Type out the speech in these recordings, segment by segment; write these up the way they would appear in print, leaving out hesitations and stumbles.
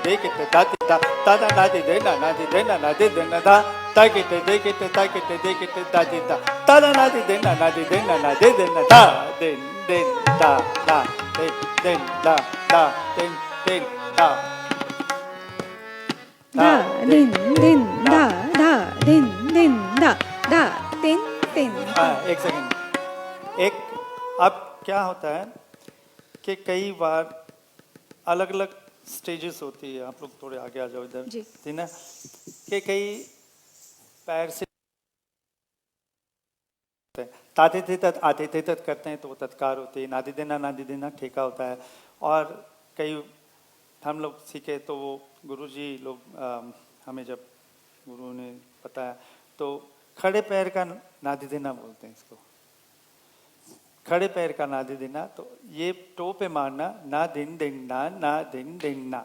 दे के ते दादी दा दादा नादी दे ना नादी दे ना नादी दे ना दा ता के ते दे के ते ता के ते दे के ते दादी दा दादा नादी दे ना नादी दे ना नादी दे ना दा दिन दिन दा दा दिन दिन दा दा दिन दिन दा दा दिन दिन दा दा दिन दिन दा दा दिन दिन। एक सेकंड एक अब क्या होता है कि कई बार अलग अलग स्टेजेस होती है, आप लोग थोड़े आगे आ जाओ इधर थी ना, कि कई पैर से ताते थे तत् आते थे तत् करते हैं तो वो तत्कार होती है, नादी देना ठेका होता है। और कई हम लोग सीखे तो वो गुरुजी लोग हमें जब गुरु ने बताया तो खड़े पैर का नादी देना बोलते हैं इसको, खड़े पैर का नादी देना। तो ये टो पे मारना ना दिन दिन ना,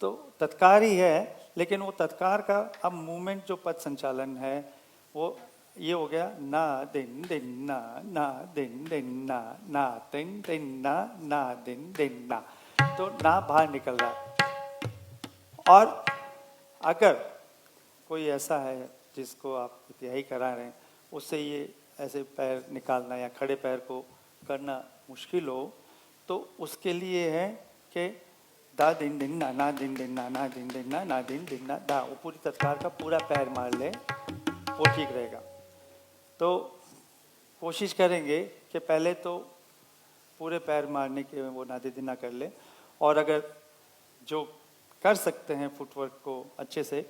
तो तत्कार ही है, लेकिन वो तत्कार का अब मूवमेंट जो पद संचालन है वो ये हो गया ना दिन दिन ना दिन दिन ना दिन दिन ना दिन दिन ना, तो ना बाहर निकल रहा है। और अगर कोई ऐसा है जिसको आप तिहाई करा रहे हैं, उससे ये ऐसे पैर निकालना या खड़े पैर को करना मुश्किल हो, तो उसके लिए है कि दा दिन दिन ना दिन दिन ना दिन दिन ना दिन दिन ना दा, वो पूरी तत्कार का पूरा पैर मार ले, वो ठीक रहेगा। तो कोशिश करेंगे कि पहले तो पूरे पैर मारने के वो नादी दिना कर ले, और अगर जो कर सकते हैं फुटवर्क को अच्छे से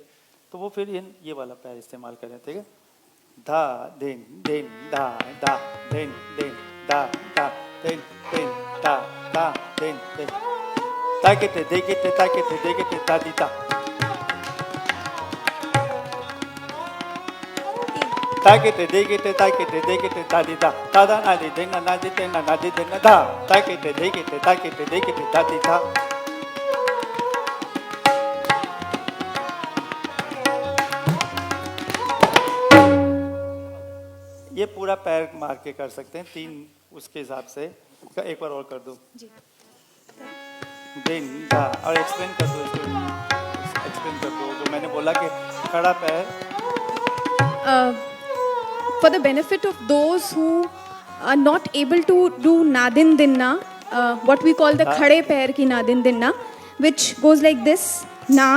तो वो फिर ये वाला पैर इस्तेमाल करें, ठीक है। धा दिन दिन दा दा दिन दिन दा दा दिन दिन दा दा दिन दिन ताके ते दे के ते ताके ते दे के ते दा दी दा ताके ते दे के ते ताके ते दे के ते दा दी दा दादा नादी दे ना नादी दे ना नादी दे ना दा ताके ते दे के ते ताके ते दे के ते दा दी दा। ये पूरा पैर मार के कर सकते हैं, तीन उसके हिसाब से। एक बार और कर दो जी। दिन दा, और एक्सप्लेन कर दो इसको, एक्सप्लेन कर दो जो मैंने बोला कि खड़ा पैर। For the benefit of those who are not able to do nadin dinna, what we call the khade pair ki nadin dinna, which goes like this: na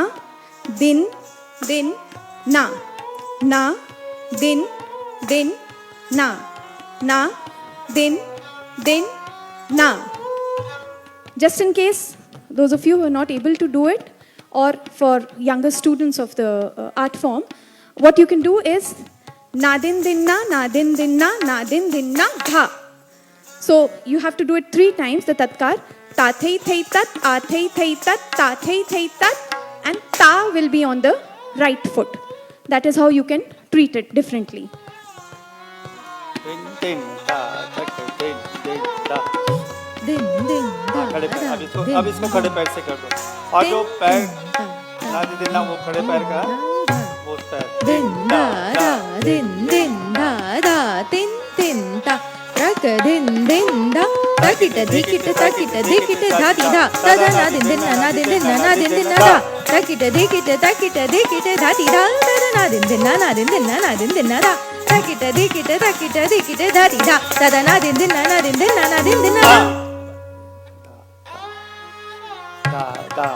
din din na din din na din din na. Just in case those of you who are not able to do it, or for younger students of the art form, what you can do is nadin dinna dha. So you have to do it 3 times, the tatkar. Ta thei thei tat, a thei thei tat, ta thei thei tat, and ta will be on the right foot. That is how you can treat it differently. दिन दिन दा दिन दिन दा दिन दिन दा। खड़े पैर, अब इसको खड़े पैर से कर दो, और जो पैर नादी देना वो खड़े पैर का वो पैर दिन दा दा दिन दिन दा दा दिन दिन दा रक दिन दिन दा ताकिट दिकिट ताकिट दिकिट धा दी धा दा ना दिन दिन ना दिन दिन ना दिन दिन दा ताकिट दिकिट धा दी धा ना दिन दिन ना दिन दिन ना दिन दिन दा ताकिट दिकिट धा दी धा दा ना दिन दिन ना दिन दिन ना दिन दिन दा दा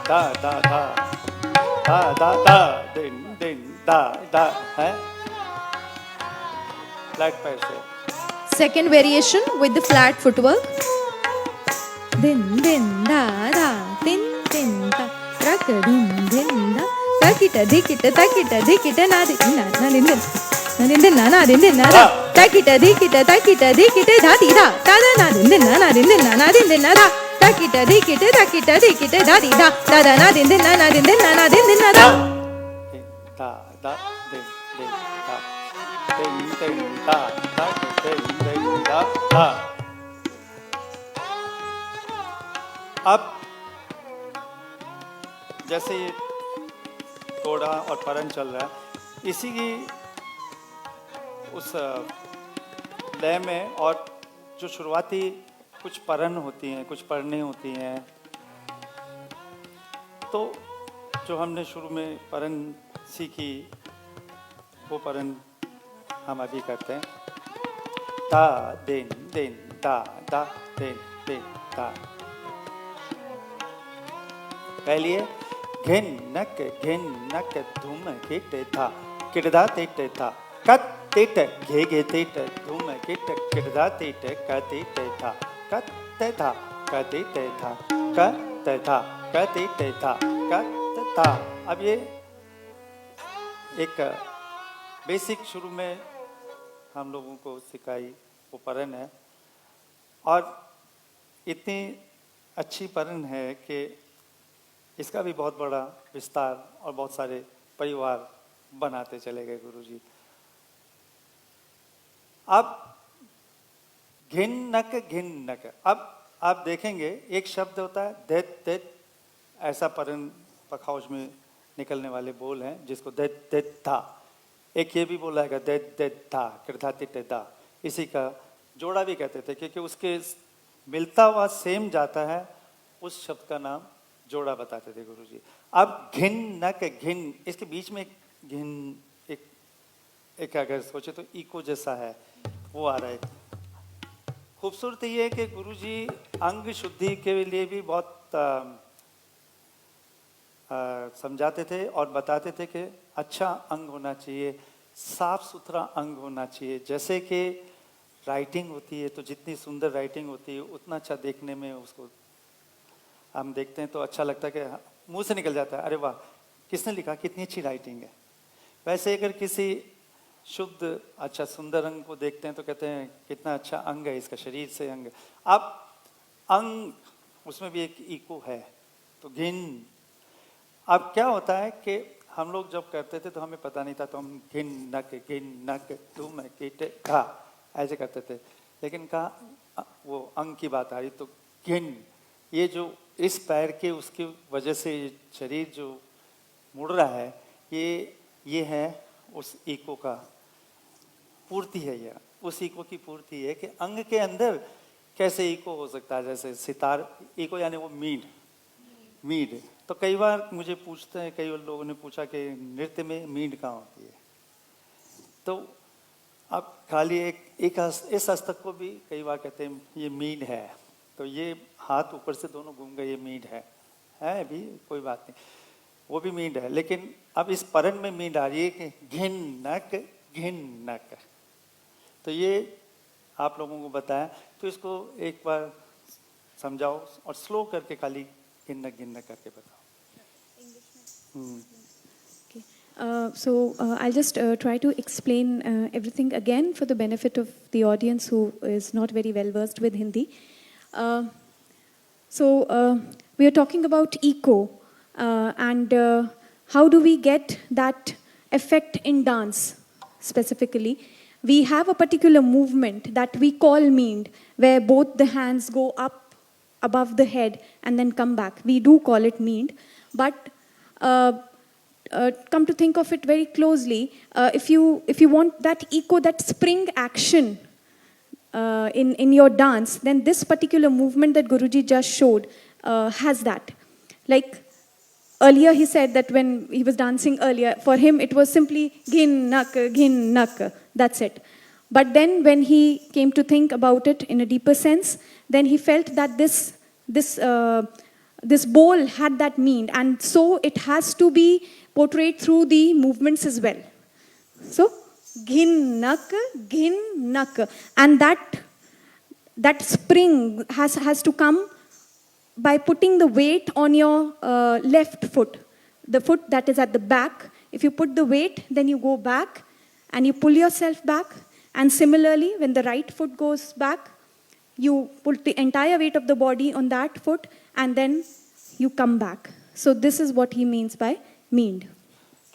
दा दा दा दा दा दा दिन दिन दा दा है फ्लैट पैर से। Second variation with the flat footwork. Din din da da din din da rak din din da takita dikita na din na din din na din din na din din na da takita dikita da di da da na din din na din din na din din na da takita dikita da di da da na din din na din din na din din na da da da din din da din din da da din din da da। अब जैसे ये तोड़ा और परन चल रहा है, इसी की उस लय में, और जो शुरुआती कुछ परन होती हैं, कुछ परने होती हैं, तो जो हमने शुरू में परन सीखी वो परन हम अभी करते हैं। ता दिन दिन ता ता दिन दिन ता। पहली है घिन्नक धूम किट था किटदा तिट था कत तिट घे तिट धूम किट किटदा तिट कतिट था कत था कतिट था कत था कतिट था कत था। अब ये एक बेसिक शुरू में हम लोगों को सिखाई वो परन है, और इतनी अच्छी परन है कि इसका भी बहुत बड़ा विस्तार और बहुत सारे परिवार बनाते चले गए गुरुजी। अब घिन्नक, अब आप देखेंगे एक शब्द होता है देत देत, ऐसा परन पखाउज में निकलने वाले बोल हैं जिसको देत देत था। एक ये भी बोला है देत देत था कृथा तिटा, इसी का जोड़ा भी कहते थे क्योंकि उसके मिलता हुआ सेम जाता है, उस शब्द का नाम जोड़ा बताते थे गुरुजी। अब घिन्नक घिन, इसके बीच में घिन एक अगर सोचे तो इको जैसा है वो आ रहा है। खूबसूरती ये है कि गुरुजी अंग शुद्धि के लिए भी बहुत समझाते थे और बताते थे कि अच्छा अंग होना चाहिए, साफ सुथरा अंग होना चाहिए। जैसे कि राइटिंग होती है तो जितनी सुंदर राइटिंग होती है उतना अच्छा देखने में, उसको हम देखते हैं तो अच्छा लगता है कि मुंह से निकल जाता है अरे वाह किसने लिखा, कितनी अच्छी राइटिंग है। वैसे अगर किसी शुद्ध अच्छा सुंदर अंग को देखते हैं तो कहते हैं कितना अच्छा अंग है, इसका शरीर से अंग। अब अंग उसमें भी एक इको है तो घिन। अब क्या होता है कि हम लोग जब करते थे तो हमें पता नहीं था, तो हम घिन नक तुम किट खा ऐसे करते थे, लेकिन कहा वो अंग की बात आ रही तो घिन, ये जो इस पैर के उसकी वजह से शरीर जो मुड़ रहा है ये है उस इको का पूर्ति है। यह उस इको की पूर्ति है कि अंग के अंदर कैसे इको हो सकता है। जैसे सितार इको यानी वो मीड। तो कई बार मुझे पूछते हैं, कई लोगों ने पूछा कि नृत्य में मीड कहाँ होती है, तो अब खाली इस हस्तक को भी कई बार कहते हैं ये मीड है, तो ये हाथ ऊपर से दोनों घूम गए, ये मीड है अभी कोई बात नहीं, वो भी मीड है। लेकिन अब इस परन में मीड आ रही है कि घिन्नक। तो ये आप लोगों को बताया, तो इसको एक बार समझाओ और स्लो करके खाली घिन्नक करके बताओ। I'll just try to explain everything again for the benefit of the audience who is not very well versed with Hindi. We are talking about eco and how do we get that effect in dance specifically. We have a particular movement that we call meend, where both the hands go up above the head and then come back. We do call it meend, but come to think of it very closely, if you want that eco, that spring action in your dance, then this particular movement that Guruji just showed has that. Like earlier he said that when he was dancing earlier, for him it was simply ghin nak, that's it. But then when he came to think about it in a deeper sense, then he felt that this bowl had that meaning, and so it has to be portrayed through the movements as well. So ghin nak, and that spring has to come by putting the weight on your left foot, the foot that is at the back. If you put the weight, then you go back and you pull yourself back. And similarly, when the right foot goes back, you put the entire weight of the body on that foot and then you come back. So this is what he means by meend.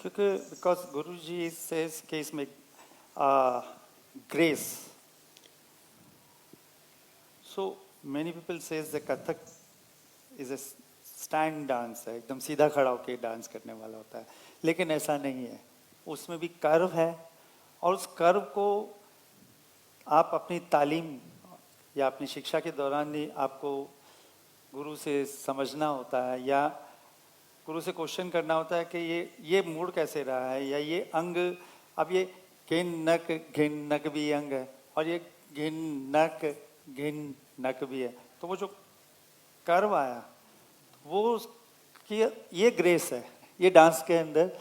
Because Guruji says case make grace. So many people says the Kathak is a stand dance है, एकदम सीधा खड़ा होके dance करने वाला होता है, लेकिन ऐसा नहीं है, उसमें भी कर्व है और उस कर्व को आप अपनी तालीम या अपनी शिक्षा के दौरान ही आपको गुरु से समझना होता है, या गुरु से क्वेश्चन करना होता है कि ये मूड कैसे रहा है, या ये अंग, अब ये घिन नक भी अंग है और ये घिन नक भी है, तो वो जो कर्व आया वो कि ये ग्रेस है, ये डांस के अंदर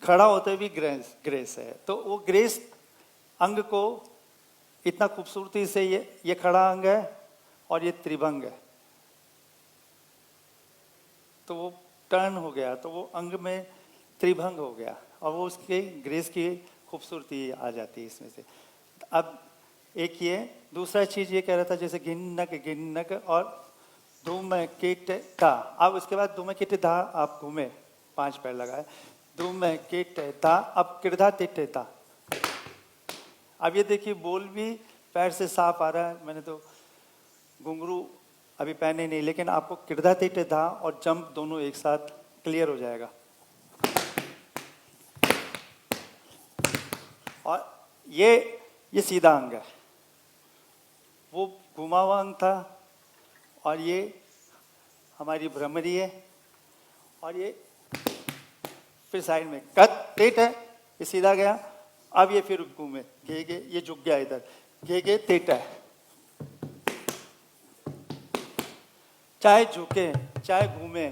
खड़ा होते भी ग्रेस है। तो वो ग्रेस अंग को इतना खूबसूरती से ये खड़ा अंग है और ये त्रिभंग है, तो वो टर्न हो गया, तो वो अंग में त्रिभंग हो गया और वो उसके ग्रेस की खूबसूरती आ जाती है इसमें से। अब एक ये दूसरा चीज ये कह रहा था, जैसे गिन्नक और धूम किट था। अब उसके बाद धूम किट था, आप घूमे 5 पैर लगाए, धूम किट था, अब किरधा तिट था। अब ये देखिए बोल भी पैर से साफ आ रहा है, मैंने तो घुंघरू अभी पहने नहीं, लेकिन आपको किरधा तिट था और जंप दोनों एक साथ क्लियर हो जाएगा। और ये सीधा अंग है, वो घुमा हुआ अंग था, और ये हमारी भ्रमरी है, और ये फिर साइड में कट टेट है, ये सीधा गया। अब ये फिर घूमे गे ये झुक गया इधर, गे टेट है। चाहे झुके चाहे घूमे,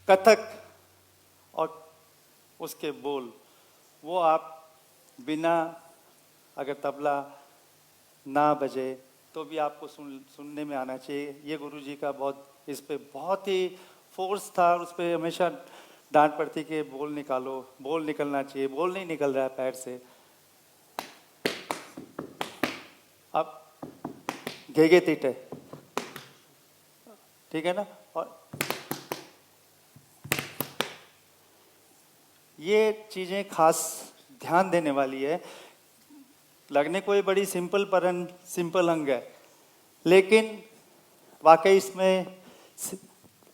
कथक और उसके बोल वो आप बिना, अगर तबला ना बजे तो भी आपको सुनने में आना चाहिए। ये गुरुजी का बहुत इस पे बहुत ही फोर्स था, और उस पर हमेशा डांट पड़ती कि बोल निकालो, बोल निकलना चाहिए, बोल नहीं निकल रहा है पैर से। अब घेगे तीटे, ठीक है ना। और ये चीजें खास ध्यान देने वाली है। लगने को ये बड़ी सिंपल अंग है, लेकिन वाकई इसमें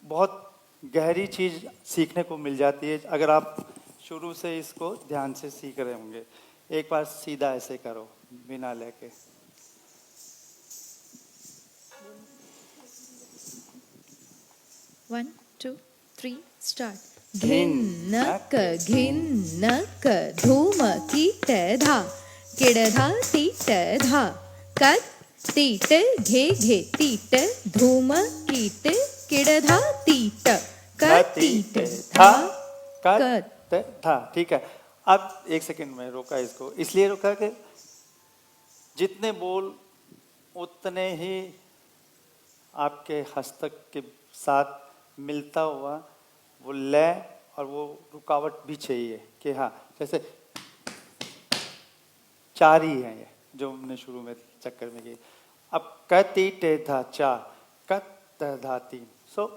बहुत गहरी चीज सीखने को मिल जाती है अगर आप शुरू से इसको ध्यान से सीख रहे होंगे। एक बार सीधा ऐसे करो बिना लेके, One, 2, 3, start. घिन्नक घिन्नक धूम कीट धा किड़धा तीट धा कत तीट घे घे तीट धूम कीट किड़धा तीट कतीट धा कत था। ठीक है, अब 1 सेकंड में रोका इसको, इसलिए रोका कि जितने बोल उतने ही आपके हस्तक के साथ मिलता हुआ वो लय और वो रुकावट भी चाहिए कि हाँ, जैसे 4 ही है ये जो हमने शुरू में चक्कर में की। अब कती टे धा 4, कत धा 3, सो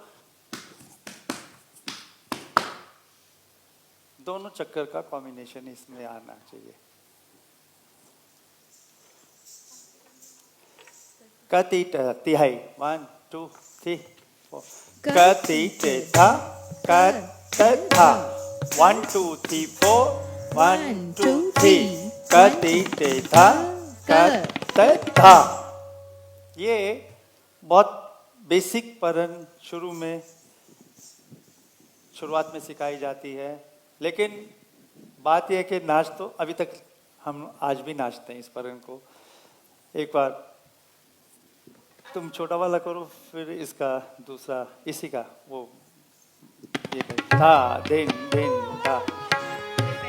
दोनों चक्कर का कॉम्बिनेशन इसमें आना चाहिए। कती तिहाई 1 2 3 4 कती टे धा कत धा 1 2 3 4 1 2 3 कती टे धा कत धा। ये बहुत बेसिक परन शुरुआत में सिखाई जाती है, लेकिन बात यह है कि नाच तो अभी तक हम आज भी नाचते हैं इस परन को। एक बार तुम छोटा वाला करो, फिर इसका दूसरा इसी का वो ये था दिन दिन था,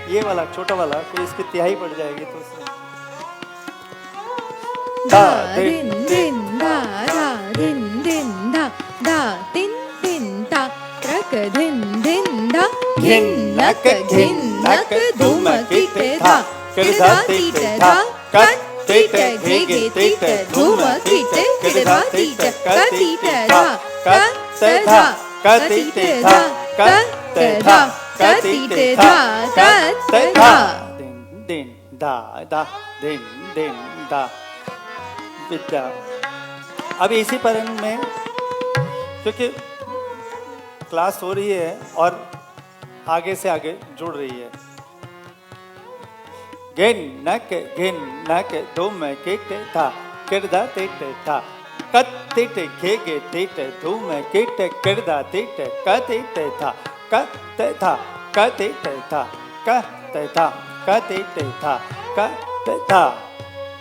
ये वाला छोटा वाला, फिर इसकी तिहाई पड़ जाएगी तो उसमें धा दिन दिन धा धा दिन दिन धा धा दिन दिन धा त्रक दिन दिन धा घिन्नक घिन्नक धूम कीट धा किड़धा तीट धा कत तीट घे घे तीट धूम कीट किड़धा तीट कतीट धा कत धा कतीट धा कत धा कतीट धा कत धा दिन दिन धा धा दिन दिन धा विद्या। अब इसी परन में क्योंकि क्लास हो रही है और आगे से आगे जुड़ रही है, घिन्नक धूम कीट धा किड़धा तीट धा कत तिट घे गे तिट धूम किट किरदा तिट क तिट था क ते था क तिट था क ते था क तिट था क ते था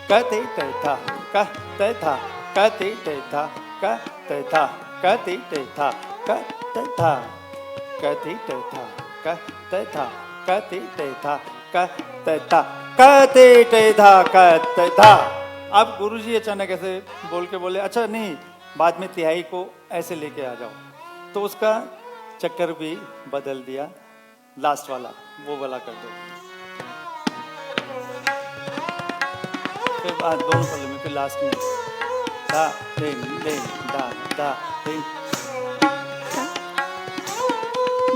क तिट था क ते था क तिट था क ते था क तिट था क ते था क तिट था क ते था क तिट था क ते था क तिट था क ते था। अब गुरुजी अचानक ऐसे बोल के बोले अच्छा नहीं, बाद में तिहाई को ऐसे लेके आ जाओ, तो उसका चक्कर भी बदल दिया, लास्ट वाला वो वाला कर दो, फिर बाद दोनों पल्ले में, फिर लास्ट में दा दिन दिन दा दा दिन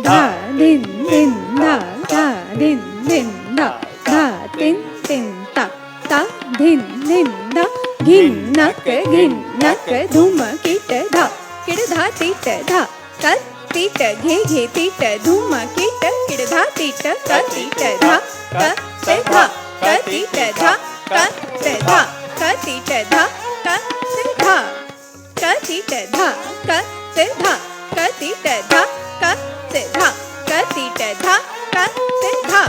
धा दिन दिन धा धा दिन दिन धा धा दिन दिन ता ता दिन दिन धा घिन्नक धूम किट धा किड़ धा तीट धा कत तीट घे घे तीट धूम किट किड़ धा तीट क तीट धा क ते धा क तीट धा क ते धा क तीट धा क ते धा क तीट धा क ते धा क तीट धा क ते धा क तीट धा क ते धा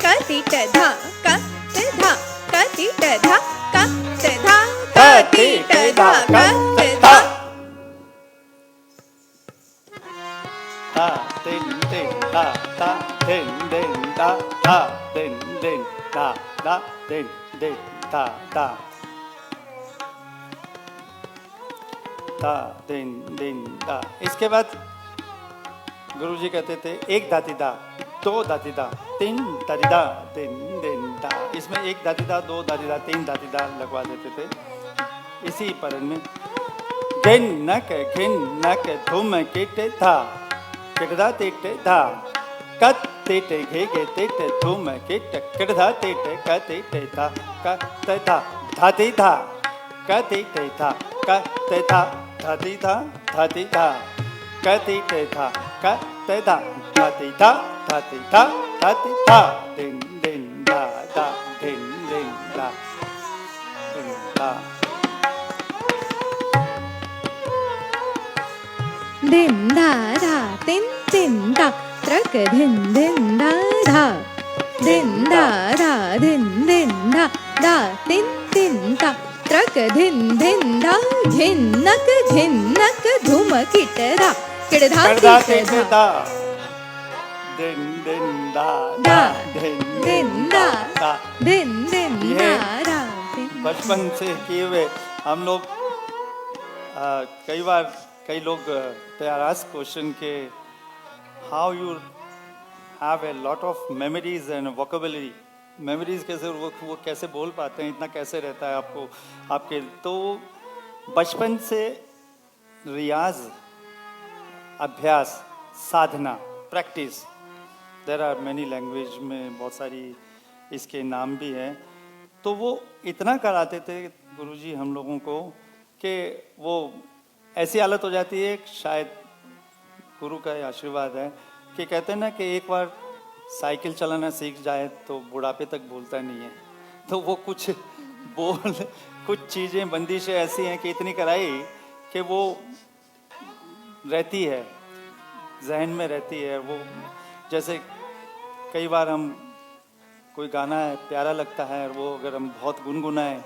क तीट धा क ते धा क तीट धा क ते धा क तीट धा क ते धा। दा दिन दिन दा दा दिन दिन दा दा दिन दिन दा दा दिन दिन दा दा दा दिन दिन दा। इसके बाद गुरुजी कहते थे एक दाती दा, दो दाती दा, तीन दाती दा, दिन दिन दा। इसमें एक दाती दा, दो दाती दा, तीन दाती दा लगवा देते थे इसी परन में। घिन नक धूम किट था किटदा तिट धा कत तिट घे गे तिट धूम किट किटदा तिट क तिट था क ते था धाती था क तिट था क ते था धाती था धाती था क तिट था क ते था धाती था धाती था धाती था दिन दिन दा दा दिन दिन दा दिन दा दिन दा धा तिन तिन दा त्रक धिन दिन दा धा दिन दा धा दिन दिन दा दा तिन तिन दा त्रक धिन दिन दा झिन्नक धूम किट धा किड़ धा तीट धा दिन दिन दा दा दिन दिन दा दा। दिन दिन दा धा बचपन से किए हुए हम लोग कई बार कई लोग प्यारास क्वेश्चन के how you have a lot of memories and vocabulary, memories कैसे वो कैसे बोल पाते हैं, इतना कैसे रहता है आपको आपके। तो बचपन से रियाज, अभ्यास, साधना, practice, there are many language में बहुत सारी इसके नाम भी हैं। तो वो इतना कराते थे गुरुजी हम लोगों को कि वो ऐसी हालत हो जाती है, शायद गुरु का आशीर्वाद है कि कहते हैं ना कि एक बार साइकिल चलाना सीख जाए तो बुढ़ापे तक भूलता नहीं है। तो वो कुछ चीज़ें बंदिशें ऐसी हैं कि इतनी कराई कि वो रहती है, जहन में रहती है। वो जैसे कई बार हम कोई गाना है प्यारा लगता है और वो अगर हम बहुत गुनगुनाएं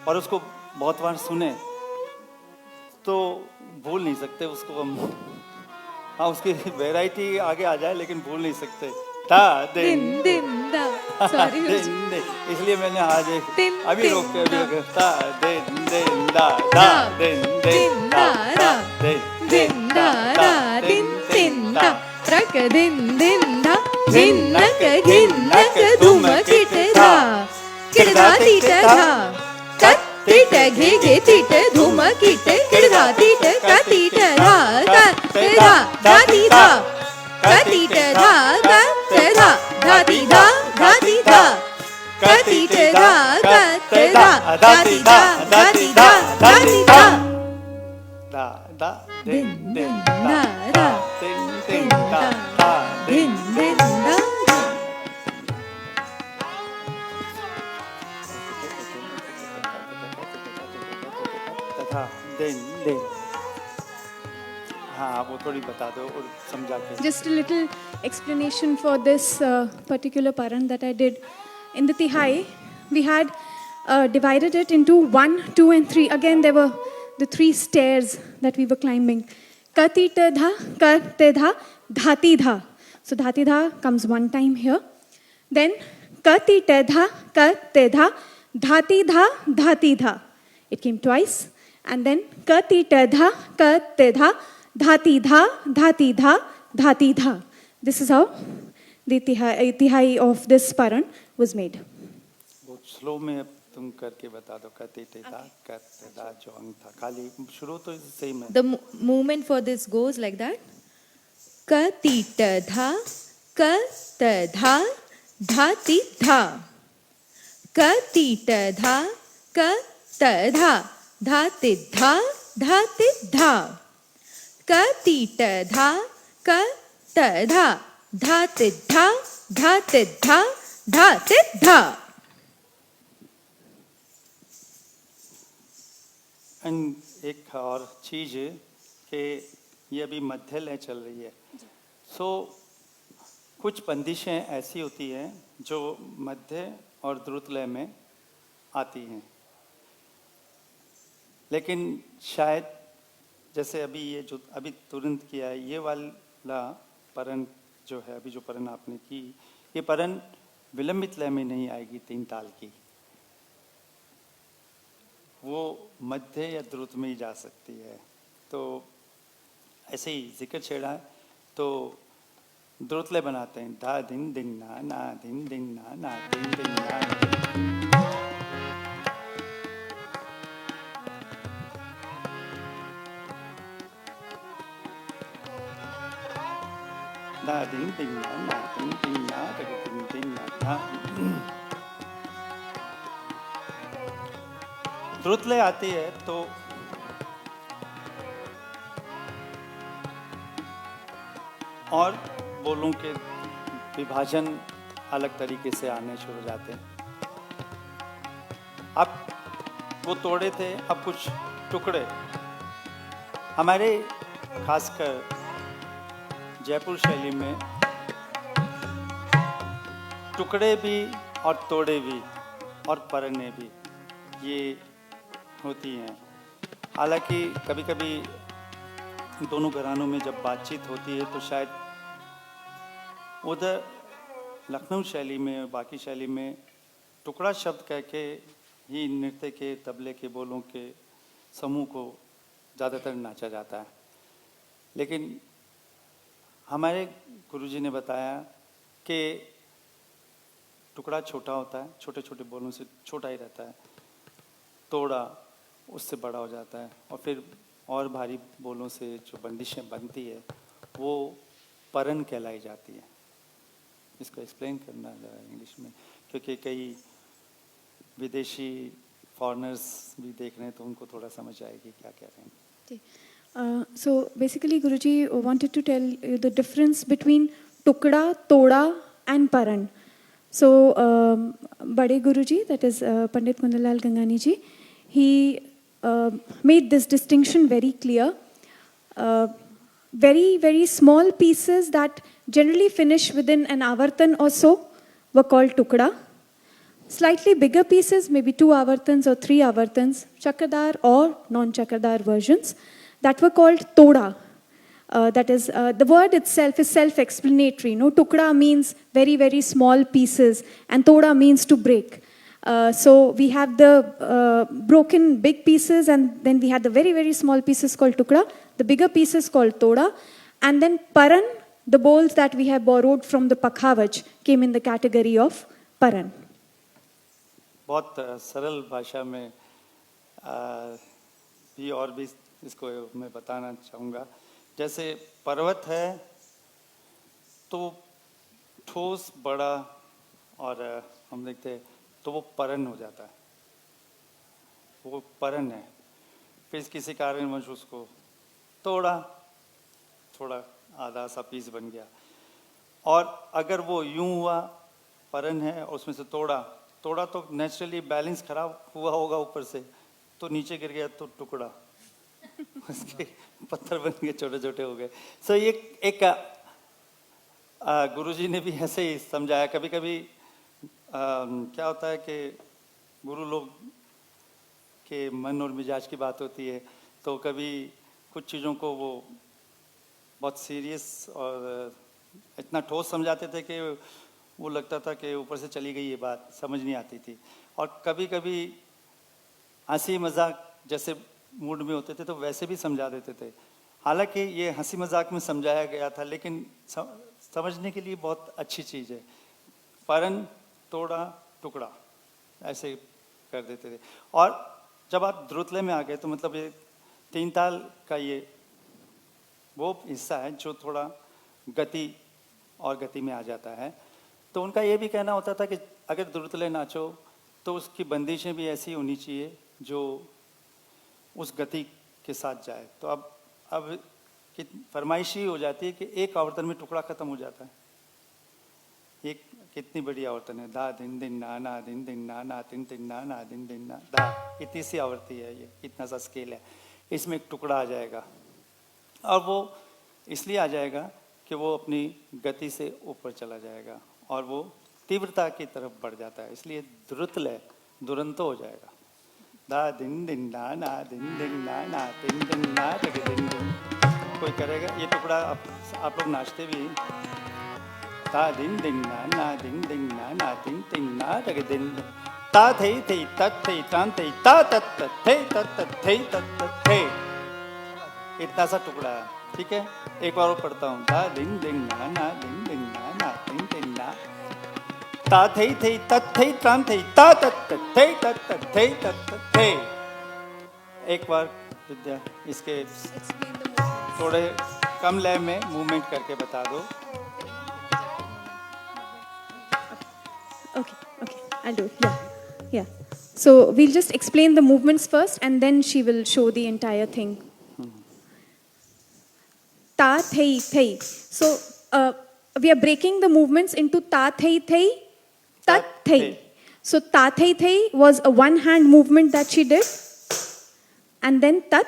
और उसको बहुत बार सुने तो भूल नहीं सकते उसको हम। हाँ, उसकी वैरायटी आगे आ जाए लेकिन भूल नहीं सकते। ता दिन दिन दा सॉरी दिन दिन, इसलिए मैंने आज दिन अभी रोक के अभी ता दिन दिन दा दा दिन दिन दा दा दिन दिन दा दा दिन दिन दा त्रक दिन दिन दा झिन्नक धूम किट धा किड़ धा तीट धा कत तीट घे घे तीट धूम किट किड़ धा तीट क तीट धा क ते धा धाती धा क तीट धा क ते धा धाती धा धाती धा क तीट धा क ते धा धाती धा धाती धा धाती धा दा दा दिन दिन दिन दिन दा दा दा दिन दिन दा दा दिन दिन दा तथा दिन हाँ वो थोड़ी बता दो और समझा के. Just a little explanation for this particular paran that I did. In the Tihai, we had divided it into 1, 2, and 3. Again, there were the 3 stairs that we were climbing. Katita dha, kate dha, dhati dha. So dhati dha comes one time here. Then katita dha, kate dha, dhati dha, dhati dha. It came twice. And then katita dha, kate dha, dhati dha, dhati dha, dhati dha. This is how the Tihai of this paran was made. बहुत slow में अब तुम करके बता दो. करते दा जो अंग था खाली शुरू तो सेम है. The movement for this goes like that. Katita dha, kata dha, dhati dha. Katita dha, kata dha, dhati dha, dhati dha. Katita dha, kata dha, dhati dha, dhati dha, dhati dha. And एक और चीज़ है कि ये अभी मध्य लय चल रही है. सो कुछ बंदिशें ऐसी होती हैं जो मध्य और द्रुत लय में आती हैं, लेकिन शायद जैसे अभी ये जो अभी तुरंत किया है ये वाला परन जो है, अभी जो परन आपने की, ये परन विलंबित लय में नहीं आएगी 3 ताल की. वो मध्य या द्रुत में ही जा सकती है. तो ऐसे ही जिक्र छेड़ा है तो द्रुत लय बनाते हैं. धा दिन दिन ना दिन दिन ना दिन दिन ना. धा दिन दिन ना दिन दिन ना दिन दिन ना. द्रुत लय आती है तो और बोलों के विभाजन अलग तरीके से आने शुरू हो जाते हैं. अब वो तोड़े थे, अब कुछ टुकड़े. हमारे खासकर जयपुर शैली में टुकड़े भी और तोड़े भी और परने भी ये होती हैं. हालांकि कभी कभी दोनों घरानों में जब बातचीत होती है तो शायद उधर लखनऊ शैली में और बाकी शैली में टुकड़ा शब्द कह के ही नृत्य के तबले के बोलों के समूह को ज़्यादातर नाचा जाता है. लेकिन हमारे गुरुजी ने बताया कि टुकड़ा छोटा होता है, छोटे छोटे बोलों से छोटा ही रहता है. तोड़ा उससे बड़ा हो जाता है और फिर और भारी बोलों से जो बंदिशें बनती है वो परन कहलाई जाती है. इसको एक्सप्लेन करना ज़रा इंग्लिश में, क्योंकि कई विदेशी फॉरेनर्स भी देख रहे हैं तो उनको थोड़ा समझ आएगी क्या कह रहे हैं. So basically Guruji wanted to tell you the difference between tukda, toda and paran. So Bade Guruji, that is Pandit Kundanlal Gangani ji, he made this distinction very clear. Very, very small pieces that generally finish within an avartan or so were called tukda. Slightly bigger pieces, maybe 2 avartans or 3 avartans, chakradar or non-chakradar versions, that were called toda. That is, the word itself is self-explanatory. No, tukda means very, very small pieces, and toda means to break. So we have the broken big pieces, and then we had the very, very small pieces called tukda, the bigger pieces called toda, and then paran, the bowls that we have borrowed from the pakhavaj, came in the category of paran. बहुत सरल भाषा में भी और भी इसको मैं बताना चाहूँगा. जैसे पर्वत है तो ठोस बड़ा और हम देखते हैं तो वो परन हो जाता है, वो परन है. फिर किसी कारणवश उसको तोड़ा, थोड़ा आधा सा पीस बन गया. और अगर वो यूं हुआ परन है और उसमें से तोड़ा तो नेचुरली बैलेंस खराब हुआ होगा ऊपर से, तो नीचे गिर गया तो टुकड़ा. उसके पत्थर बन गए, छोटे छोटे हो गए। सो ये एक गुरुजी ने भी ऐसे ही समझाया। कभी कभी क्या होता है कि गुरु लोग के मन और मिजाज की बात होती है, तो कभी कुछ चीज़ों को वो बहुत सीरियस और इतना ठोस समझाते थे कि वो लगता था कि ऊपर से चली गई ये बात, समझ नहीं आती थी। और कभी कभी हंसी मजाक जैसे मूड में होते थे तो वैसे भी समझा देते थे। हालांकि ये हंसी मजाक में समझाया गया था, लेकिन समझने के लिए बहुत अच्छी चीज़ है। परन तोड़ा टुकड़ा ऐसे कर देते थे। और जब आप द्रुतलय में आ गए तो मतलब ये तीन ताल का ये वो हिस्सा है जो थोड़ा गति और गति में आ जाता है। तो उनका ये भी कहना होता था कि अगर द्रुतलय नाचो तो उसकी बंदिशें भी ऐसी होनी चाहिए जो उस गति के साथ जाए। तो अब फरमाइश ही हो जाती है कि एक आवर्तन में टुकड़ा खत्म हो जाता है। एक कितनी बड़ी आवर्तन है, दा दिन दिन ना दिन दिन ना तिन तिन ना दिन दिन ना दा, इतनी सी आवर्ती है, ये इतना सा स्केल है। इसमें एक टुकड़ा आ जाएगा और वो इसलिए आ जाएगा कि वो अपनी गति से ऊपर चला जाएगा और वो तीव्रता की तरफ बढ़ जाता है, इसलिए द्रुतलय दुरंतो हो जाएगा। दा दिन दिन ना दिन दिन ना तिन दिन ना दिन दिन। कोई करेगा ये टुकड़ा, आप लोग नाचते भी। ता दिन दिन ना दिन दिन ना तिन तिन ना दिन। ता थे तत् थे तान थे ता तत् थे तत् थे तत् थे। इतना सा टुकड़ा है, ठीक है। एक बार और पढ़ता हूँ। ता दिन दिन ना दिन दिन ना तिन तिन ना। ता थे तत् थे तान थे ता तत् थे तत् थे तत् थे। एक बार विद्या इसके थोड़े कम लय में मूवमेंट करके बता दो। Okay, I'll do it. Yeah. So we'll just explain the movements first, and then she will show the entire thing. Ta thei thei. So we are breaking the movements into ta thei thei, tat thei. So ta thei thei was a one-hand movement that she did, and then tat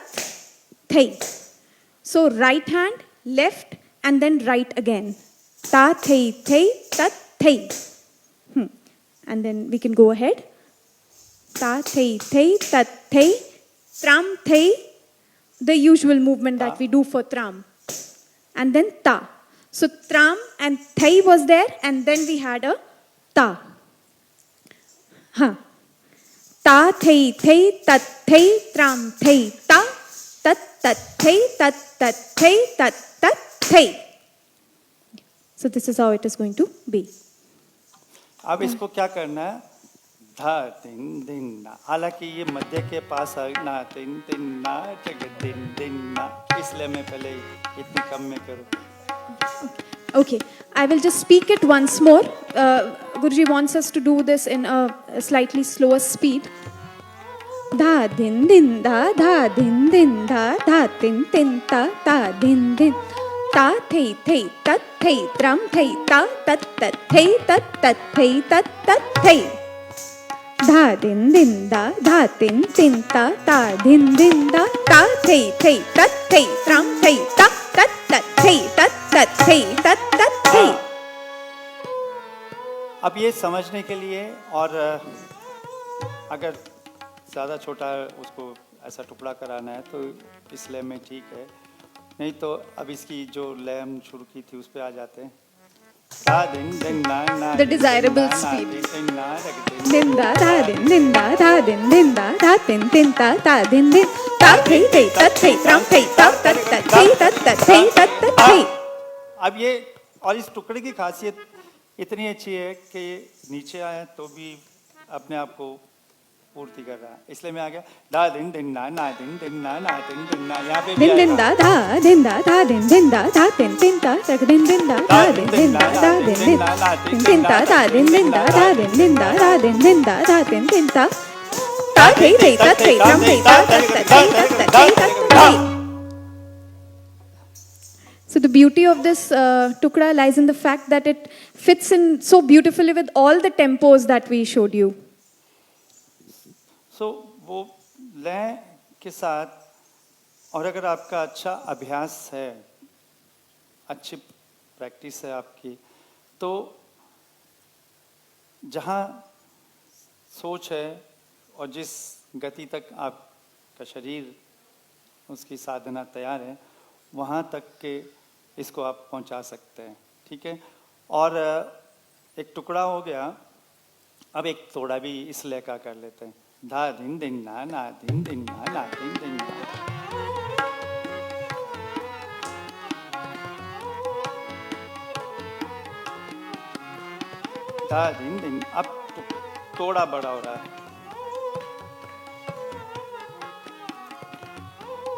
thei. So right hand, left, and then right again. Ta thei thei, tat thei. And then we can go ahead. Ta thei thei tat thei, tram thei, the usual movement that we do for tram. And then ta. So tram and thei was there, and then we had a ta. Ta thei thei tat thei, tram thei ta, tat thei tat thei tat thei. So this is how it is going to be. अब इसको क्या करना है, धा दिन दिन ना। हालांकि ये मध्य के पास है ना, दिन दिन ना दिन दिन ना, इसलिए मैं पहले इतनी कम में करूँ। Okay, I will just speak it once more. Guruji wants us to do this in a slightly slower speed. Dha din din da, dha din din da, dha tin tin ta, ta din din. Ta thei thei tat thei, tram thei ta, tat thei tat thei tat thei. Dha din din da, dha tin tin ta, ta din din da, ta thei thei tat thei, tram thei ta, tat thei tat thei tat thei. अब ये समझने के लिए, और अगर ज़्यादा छोटा उसको ऐसा टुकड़ा कराना है तो इस लय में ठीक है, नहीं तो अब इसकी जो लय हम शुरू की थी उस पे आ जाते हैं। The desirable speed. Din da da din da da din da da tin ta ta din din ta thei thei tat thei tram thei ta tat thei tat thei tat thei. अब ये और इस टुकड़े की खासियत इतनी अच्छी है कि नीचे आया तो भी अपने आप को पूर्ति कर रहा है, इसलिए मैं आ गया दा दिन दिन ना दिन दिन ना दिन दिन ना। यहाँ पे din din da da din da da din da da tin tin ta ta din din da da din din da da din din tin tin ta ta din din da da din din da da din din da da tin tin ta ta thei thei tat thei tram thei ta tat thei tat thei. So the beauty of this tukda lies in the fact that it fits in so beautifully with all the tempos that we showed you. So वो लय के साथ और अगर आपका अच्छा अभ्यास है, अच्छी प्रैक्टिस है आपकी, तो जहाँ सोच है और जिस गति तक आपका शरीर उसकी साधना तैयार है, वहाँ तक के इसको आप पहुँचा सकते हैं। ठीक है, और एक टुकड़ा हो गया, अब एक थोड़ा भी इस लय का कर लेते हैं। धा दिन दिन ना दिन दिन ना दिन दिन ना। धा दिन दिन, अब थोड़ा बड़ा हो रहा है।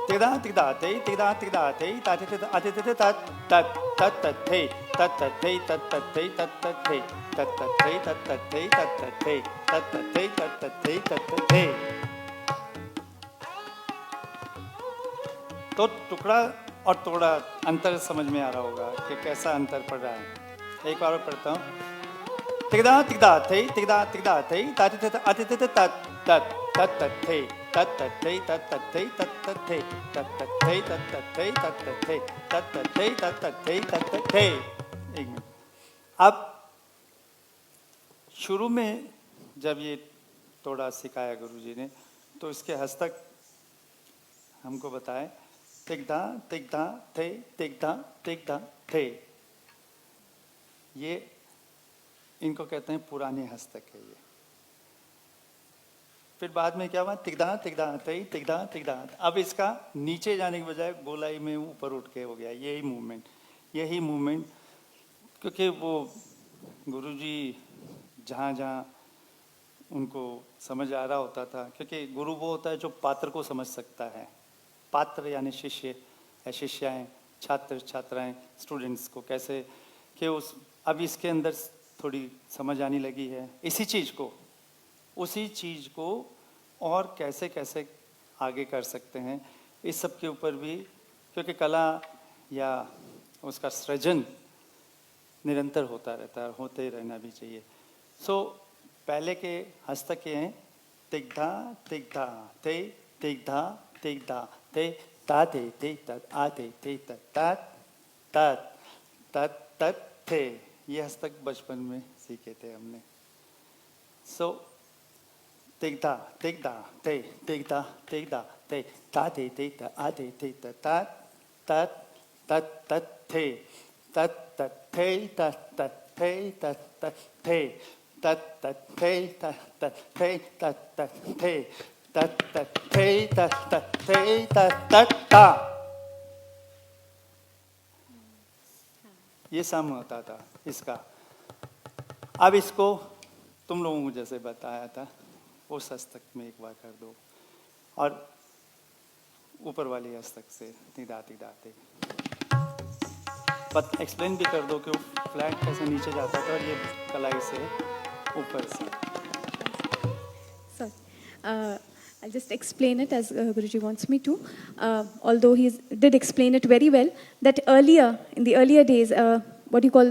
तिदा तिदा थे तिदा तिदा थे ताते ते आते ते तत तत तत थे तत थे तत थे तत थे तत थे तत थे तत थे तत थे तत थे तत थे। तो टुकड़ा और थोड़ा अंतर समझ में आ रहा होगा कि कैसा अंतर पड़ रहा है। एक बार और पढ़ता हूँ। तिदा तिदा थे तिदा तिदा थे ताते ते आते ते तत तत तत थे तत थे तत थे तत थे तत थे तत थे तत थे तत थे तत थे तत थे। एक मिनट, अब शुरू में जब ये थोड़ा सिखाया गुरुजी ने, तो इसके हस्तक हमको बताए तिगधा तिगधा थे तिगधा तिगधा थे। ये इनको कहते हैं पुराने हस्तक है ये। फिर बाद में क्या हुआ, तिगधा तिगधा थे तिगधा तिगधा। अब इसका नीचे जाने के बजाय गोलाई में ऊपर उठ के हो गया यही मूवमेंट, क्योंकि वो गुरुजी जहाँ जहाँ उनको समझ आ रहा होता था, क्योंकि गुरु वो होता है जो पात्र को समझ सकता है। पात्र यानी शिष्य या शिष्याएँ, छात्र छात्राएँ, स्टूडेंट्स को कैसे कि अब इसके अंदर थोड़ी समझ आने लगी है उसी चीज़ को और कैसे कैसे आगे कर सकते हैं, इस सब के ऊपर भी, क्योंकि कला या उसका सृजन निरंतर होता रहता है, होते ही रहना भी चाहिए। पहले के हस्तक ये हैं तिगधा तिगधा थे तिगधा तिगधा थे ता थे ते तत आ थे ते तत तात तत तत तत थे। ये हस्तक बचपन में सीखे थे हमने। तिगधा तिगधा थे तिगधा तिगधा थे ता थे ते त आ थे ते त तात तत तत तत थे तत तत थे तत तत थे तत तत थे तत तत थे तत तत थे तत तत थे तत तत थे तत तत थे तत तत ता। ये सम होता था इसका। अब इसको तुम लोगों को जैसे बताया था उस हस्तक में एक बार कर दो, और ऊपर वाली हस्तक से तिगधा तिगधा थे। बट एक्सप्लेन भी कर दो कि फ्लैट कैसे नीचे जाता था और ये कलाई से ऊपर से। Sorry. I'll just explain it as Guruji wants me to. Although he did explain it very well, that earlier, in the earlier days, what you call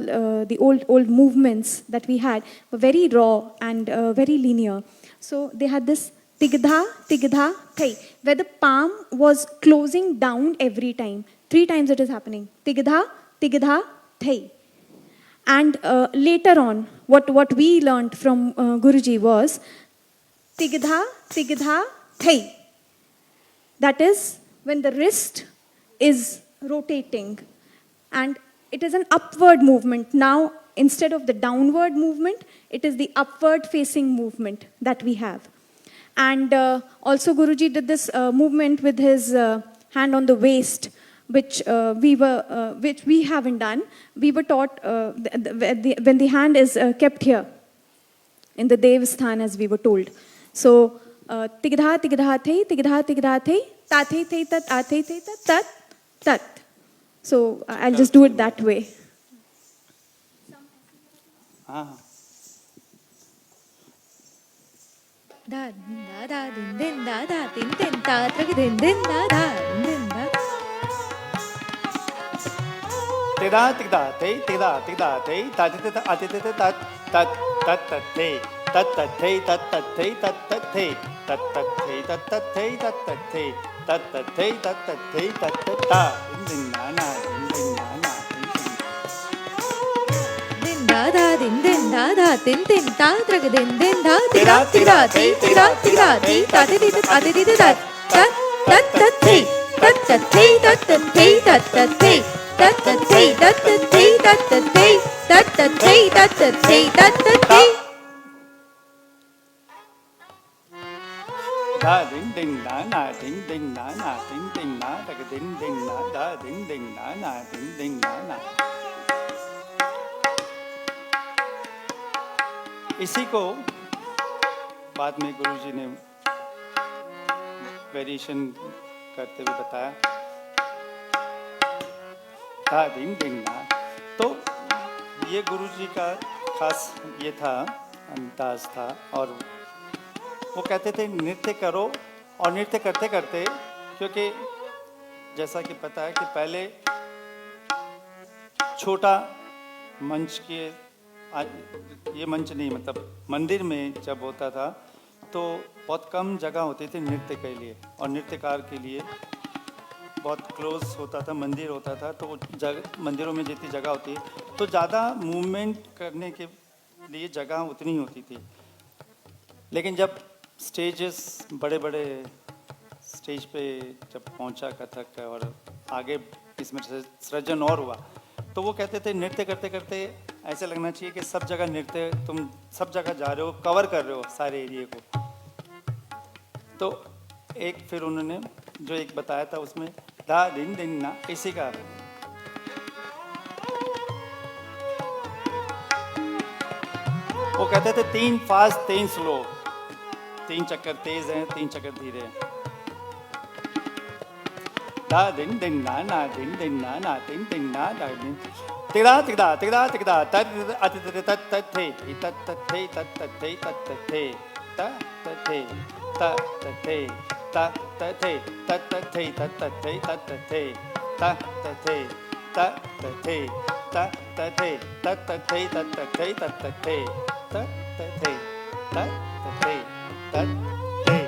the old movements that we had were very raw and very linear. So they had this tigdha, tigdha, thai, where the palm was closing down every time. 3 times it is happening. Tigdha, tigdha, thai. And later on, what we learned from Guruji was tigdha, tigdha, thai. That is when the wrist is rotating and it is an upward movement. Now, instead of the downward movement, it is the upward facing movement that we have. And also Guruji did this movement with his hand on the waist, which we haven't done. We were taught when the hand is kept here in the Devasthan, as we were told. So tigdha tigdha thai, tigdha tigdha thai, ta thai thai tat, a thai thai tat, tat tat. So I'll just do it that way. Da din da din din da da din din da tra din din da da din da. Tigdha tigdha thai, tigdha tigdha thai, ta ti ta a ti ta tat tat tat tat thai, tat tat thai tat tat thai tat tat thai, tat tat thai tat tat thai tat tat thai, तत थे तत थे तत ता दिन दिन ना ना दिन दिन ना ना दिन दा दा दिन दिन दा दा तिन तिन ता त्रक दिन दिन धा तिरा तिरा ती तिरा तिरा ती ता ती ती ता ती ती ता तत तत तत थे तत तत थे तत तत थे तत तत थे तत तत थे तत तत थे तत तत थे तत तत थे तत तत थे तत तत थे धा दिन दिन ना ना दिन दिन ना ना दिन दिन ना तक दिन दिन ना धा दिन दिन ना ना दिन दिन ना ना। इसी को बाद में गुरुजी ने वेरिएशन करते हुए बताया धा दिन दिन ना। तो ये गुरुजी का खास ये था अंदाज था और वो कहते थे नृत्य करो और नृत्य करते करते क्योंकि जैसा कि पता है कि पहले छोटा मंच के ये मंच नहीं मतलब मंदिर में जब होता था तो बहुत कम जगह होती थी नृत्य के लिए और नृत्यकार के लिए बहुत क्लोज होता था मंदिर होता था तो मंदिरों में जितनी जगह होती है तो ज़्यादा मूवमेंट करने के लिए जगह उतनी होती थी। लेकिन जब स्टेजेस बड़े बड़े स्टेज पे जब पहुंचा कथक और आगे इसमें सृजन और हुआ तो वो कहते थे नृत्य करते करते ऐसे लगना चाहिए कि सब जगह नृत्य तुम सब जगह जा रहे हो कवर कर रहे हो सारे एरिए को। तो एक फिर उन्होंने जो एक बताया था उसमें धा दिन दिन ना इसी का वो कहते थे 3 फास्ट 3 स्लो 3 चक्कर तेज हैं 3 चक्कर धीरे हैं। धा दिन दिन ना ना दिन दिन ना ना दिन दिन ना धा दिन तिगड़ा तिगड़ा तिगड़ा तिगड़ा तत अत तत तत थे तत तत थे तत तत थे तत तत थे तत तत थे तत तत थे तत तत थे तत तत थे तत तत थे तत तत थे तत तत थे तत तत थे तत तत थे तत तत थे तत तत थे तत तत थे तत तत थे तत तत थे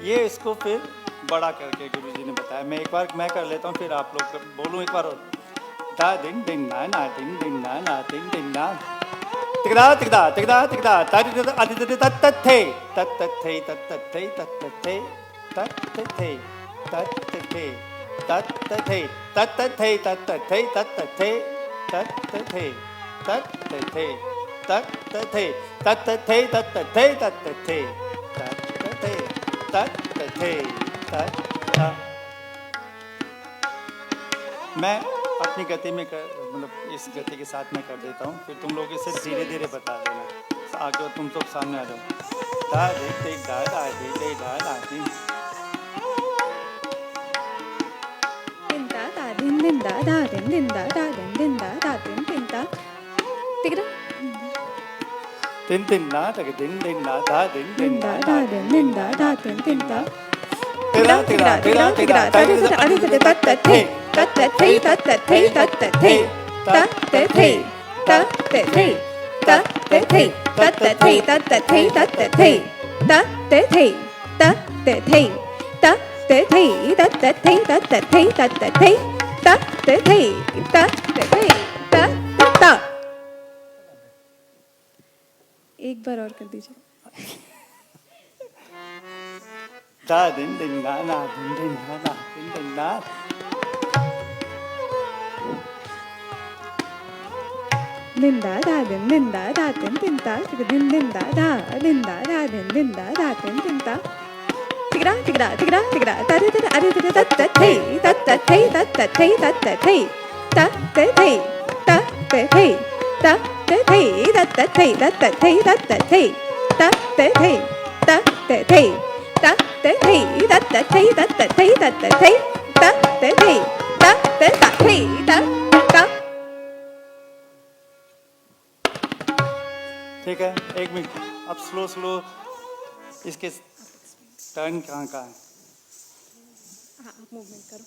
ये इसको फिर बड़ा करके गुरुजी ने बताया। मैं एक बार मैं कर लेता हूँ फिर आप लोग बोलूँ एक बार और धा दिन दिन ना ना दिन दिन ना ना दिन दिन ना तिगड़ा तिगड़ा तिगड़ा तिगड़ा तत तत थे तत तत थे तत तत थे तत तत थे तत तत थे तत तत थे तत तत थे तत तत थे तत तत थे तत तत थे तत तत थे तत तत थे तत तत थे तत तत थे तत तत थे तत तत थे तत तत थे तत तत थे तत। मैं अपनी गति में मतलब इस गति के साथ मैं कर देता हूँ फिर तुम लोग इसे धीरे धीरे बता देना आगे तुम लोग सामने आ जाओ। धा दे दे धा धा दे दे धा धा दे दिन दा दा दिन दिन दा दा दिन दिन दा दा दिन दिन दा दा दिन दिन दा तिगड़ा दिन दिन ना तक दिन दिन ना धा दिन दिन दा ना दा दिन दिन दा दा दिन दिन दा तिगड़ा तिगड़ा तिगड़ा तिगड़ा तत तत थे तत तत थे तत तत थे तत तत थे तत तत थे तत तत थे तत तत थे तत तत थे तत तत थे तत तत थे तत तत थे तत तत थे तत तत थे तत तत थे तत तत थे तत तत थे तत तत थे तत तत थे तत तत। एक बार और कर दीजिए। धा दिन दिन ना ना दिन दिन ना ना दिन दिन ना दिन दा दा दिन दिन दा दा दिन दिन दा दिन दिन दा दा दिन दा दा दिन दिन दा दा दिन दिन दा तिगड़ा तिगड़ा तिगड़ा तिगड़ा तरे तरे अरे तरे तत तत थे तत तत थे तत तत थे तत तत थे तत तत थे तत तत थे तत तत थे तत तत थे तत तत थे तत तत थे तत तत थे तत तत थे तत तत थे तत तत थे तत तत थे तत तत थे तत तत थे तत तत थे तत तत। ठीक है 1 मिनट अब स्लो स्लो इसके टर्न कहाँ का है। हाँ मूवमेंट करो।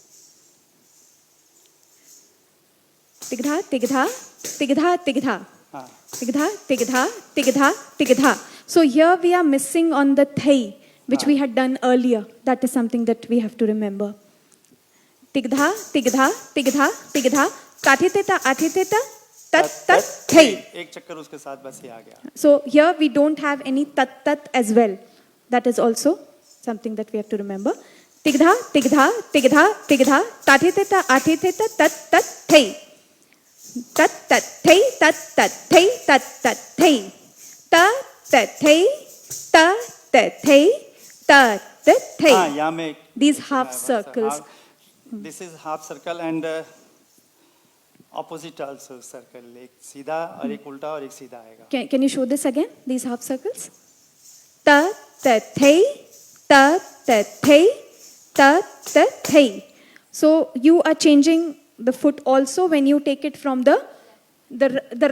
तिगधा तिगधा तिगधा तिगधा हाँ तिगधा तिगधा तिगधा तिगधा. So here we are missing on the thai. which we had done earlier. That is something that we have to remember. Tigdha, tigdha, tigdha, tigdha, tathiteta, athiteta, tat, tat, thei. एक चक्कर उसके साथ बस ये आ गया. So here we don't have any tat, tat as well. That is also something that we have to remember. Tigdha, tigdha, tigdha, tigdha, tathiteta, athiteta, tat, tat, thei. Tat, tat, thei, tat, tat, thei, tat, tat, thei. Ta, tat, thei, ta, tat, thei, ta, tat, thei. हाँ, यहाँ में These half circles. This is half circle and opposite also circle. एक सीधा और एक उल्टा और एक सीधा आएगा. Can you show this again? These half circles. Ta, ta, thei, ta, ta, thei, ta, ta, thei. So you are changing the foot also when you take it from the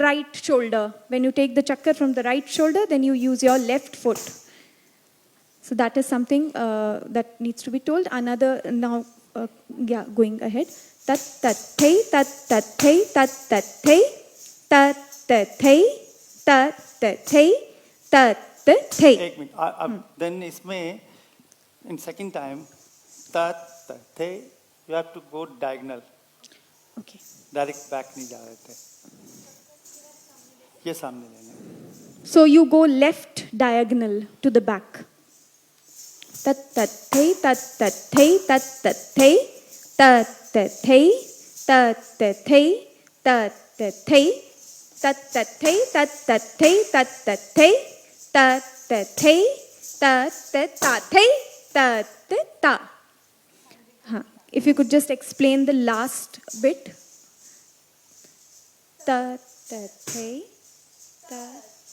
right shoulder. When you take the chakkar from the right shoulder, then you use your left foot. So that is something that needs to be told. Another now, going ahead. Tat tat thei, tat tat thei, tat tat thei, tat tat thei, tat tat thei, tat tat thei. एक minute. अब then इसमें in second time tat tat thei, you have to go diagonal. Okay. Direct back नहीं जा रहे थे. ये सामने लेना. So you go left diagonal to the back. Tat tat thei, tat tat thei, tat tat thei, tat tat thei, tat tat thei, tat tat thei, tat tat thei, tat tat thei, tat tat thei, tat tat thei, tat tat ta thei, tat tat ta. If you could just explain the last bit. Ta ta thei, ta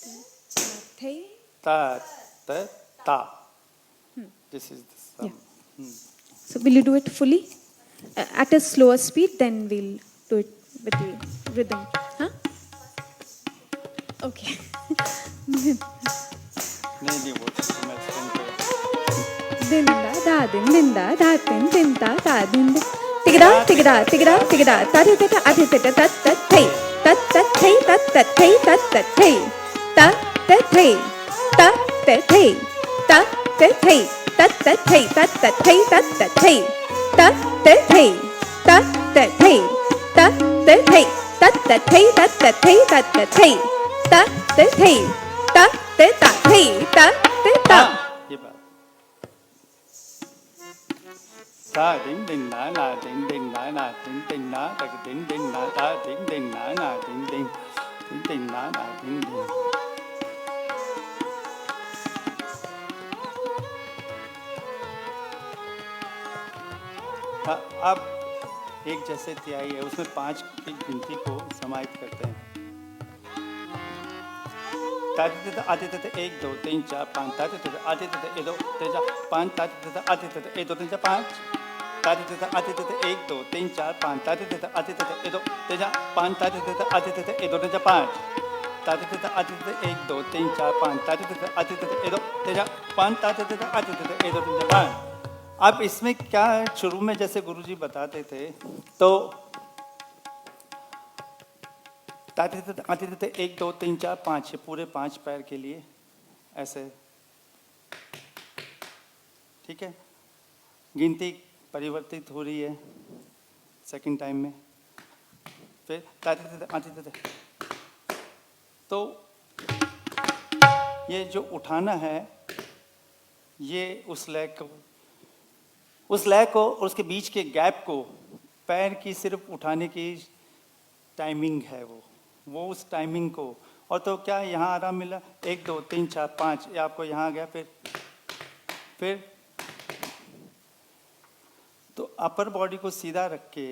ta ta thei. tat tat ta. This is the sum. So will you do it fully? At a slower speed, then we'll do it with the rhythm. Huh? Okay. नहीं वो तो मैं explain करूँ. Dinda da dinda da dinda da dinda. Tigda tigda tigda tigda. Ta ta ta ati ta ta ta thei. Ta ta thei ta ta thei ta ta thei. Ta ta thei. Ta ta thei. Ta ta thei. Ta ta thei ta ta thei ta ta thei. Ta ta thei. Ta ta thei. Ta ta thei. Ta ta thei ta ta thei ta ta thei. Ta ta thei. Ta ta ta thei ta ta ta. ये बात. Ta ding ding na ding ding na ding ding na ta ding ding na ta ding ding na ding ding ding ding na ding ding. अब एक जैसे तिहाई है उसमें 5 की गिनती को समाहित करते हैं. ताते आते थे 1 2 3 4 5 ताते थे आते थे 1 2 3 4 5 ताते थे आते थे 1 2 3 4 5 ताते थे आते थे 1 2 3 4 5 ताते थे आते थे 1 2 3 4 5 ताते थे आते थे 1 2 3 4 5 ताते थे आते थे 1 2 3 4 5 ताते थे आते थे 1 2 3 4 5 ताते थे आते थे 1 2 3 4 5. अब इसमें क्या है, शुरू में जैसे गुरुजी बताते थे तो आते थे 1 2 3 4 5 पूरे 5 पैर के लिए ऐसे. ठीक है. गिनती परिवर्तित हो रही है सेकंड टाइम में. फिर आते थे तो ये जो उठाना है ये उस लय को और उसके बीच के गैप को पैर की सिर्फ उठाने की टाइमिंग है वो उस टाइमिंग को. और तो क्या यहाँ आराम मिला 1 2 3 4 5 ये आपको यहाँ आ गया. फिर तो अपर बॉडी को सीधा रख के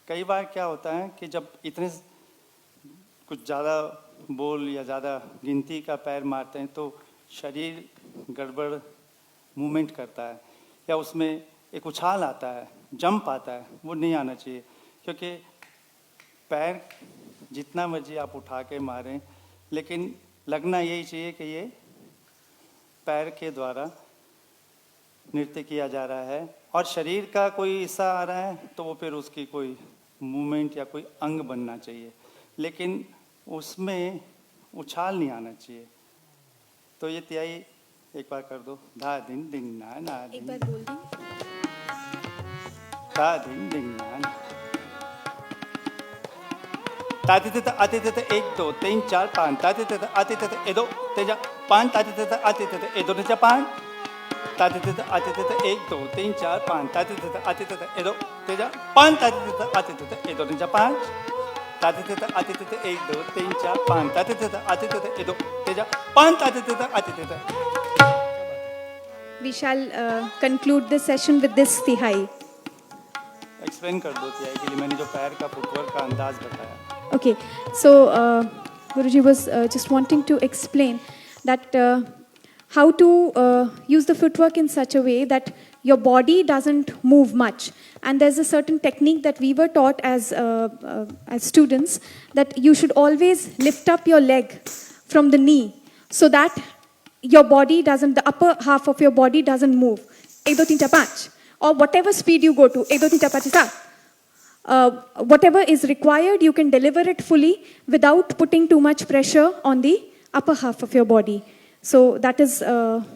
कई बार क्या होता है कि जब इतने कुछ ज़्यादा बोल या ज़्यादा गिनती का पैर मारते हैं तो शरीर गड़बड़ मूवमेंट करता है या उसमें एक उछाल आता है, जंप आता है. वो नहीं आना चाहिए क्योंकि पैर जितना मर्जी आप उठा के मारें लेकिन लगना यही चाहिए कि ये पैर के द्वारा नृत्य किया जा रहा है. और शरीर का कोई हिस्सा आ रहा है तो वो फिर उसकी कोई मूवमेंट या कोई अंग बनना चाहिए लेकिन उसमें उछाल नहीं आना चाहिए. तो ये तिहाई एक बार कर दो। धा दिन दिन ना ना एक दिन बार बोल दी। धा दिन दिन ना ना ताते ते आते ते 1 2 3 4 5 ताते ते आते ते एदो तेजा 5 ताते ते आते ते एदो तेजा 5 ताते ते आते ते 1 2 3 4 5 ताते ते आते ते एदो तेजा 5 ताते ते आते ते एदो तेजा 5 ताते ते आते ते 1 2 3 4 5 ताते ते आते ते एदो तेजा 5 ताते ते आते ते We shall conclude this session with this tihai. Explain कर दो तिहाई के लिए मैंने जो पैर का फुटवर्क का अंदाज बताया। Okay, so Guruji was just wanting to explain that how to use the footwork in such a way that your body doesn't move much. And there's a certain technique that we were taught as students, that you should always lift up your leg from the knee so that your body doesn't, the upper half of your body doesn't move. 1, 2, 3, 4, 5. Or whatever speed you go to. 1, 2, 3, 4, 5, 6. Whatever is required, you can deliver it fully without putting too much pressure on the upper half of your body. So that is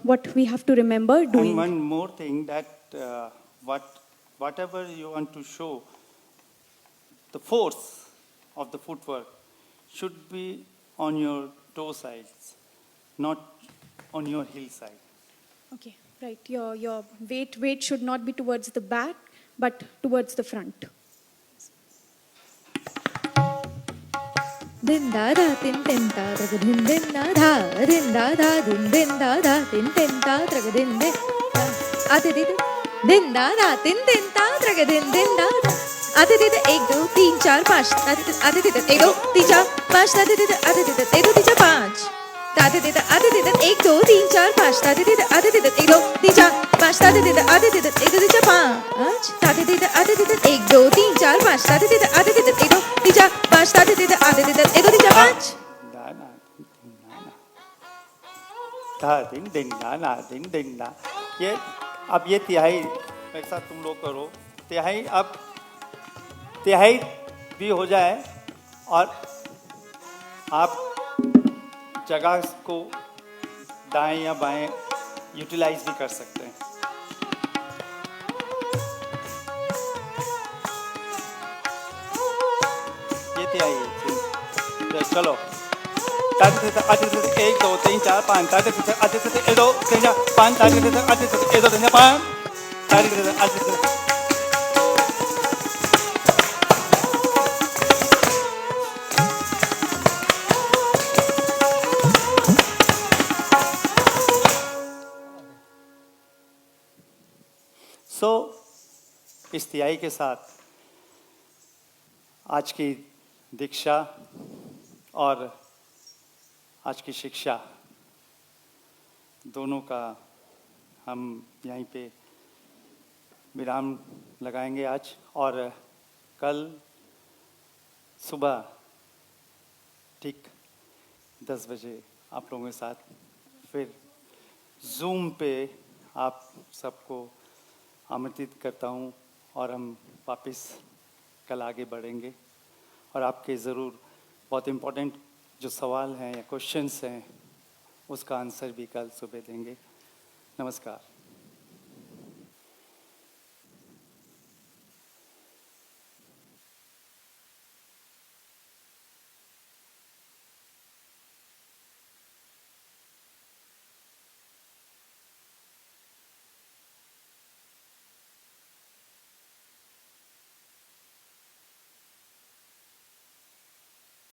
what we have to remember doing. And one more thing, that whatever you want to show, the force of the footwork should be on your toe sides, not on your heel side. Okay, right. Your weight should not be towards the back, but towards the front. Din da da tin tin da tra din din da da din da da din din da da tin tin da tra din din ate din din da da tin tin da tra din din da ate din 1 2 3 4 5 ate din 1 2 3 4 5 ate din 1 2 3 4 5 ate din 1 2 3 4 5 ate din 1 2 3 4 5 ate din 1 2 3 4 5 ate din 1 2 3 4 5 ate din 1 2 3 4 5 ate din 1 2 3 4 5 धा दिन दिन ना ना दिन दिन ना। ये अब ये तिहाई मेरे साथ तुम लोग करो। तिहाई अब तिहाई भी हो जाए और आप जगह को दाएं या बाएं यूटिलाइज भी कर सकते हैं। ये तिहाई है। चलो 1 2 3 4 5 1 2 3 4 5 सो इस तिहाई के साथ आज की दीक्षा और आज की शिक्षा दोनों का हम यहीं पे विराम लगाएंगे आज। और कल सुबह ठीक 10 बजे आप लोगों के साथ फिर जूम पे आप सबको आमंत्रित करता हूँ और हम वापस कल आगे बढ़ेंगे और आपके ज़रूर बहुत इम्पोर्टेंट जो सवाल हैं या क्वेश्चंस हैं उसका आंसर भी कल सुबह देंगे। नमस्कार।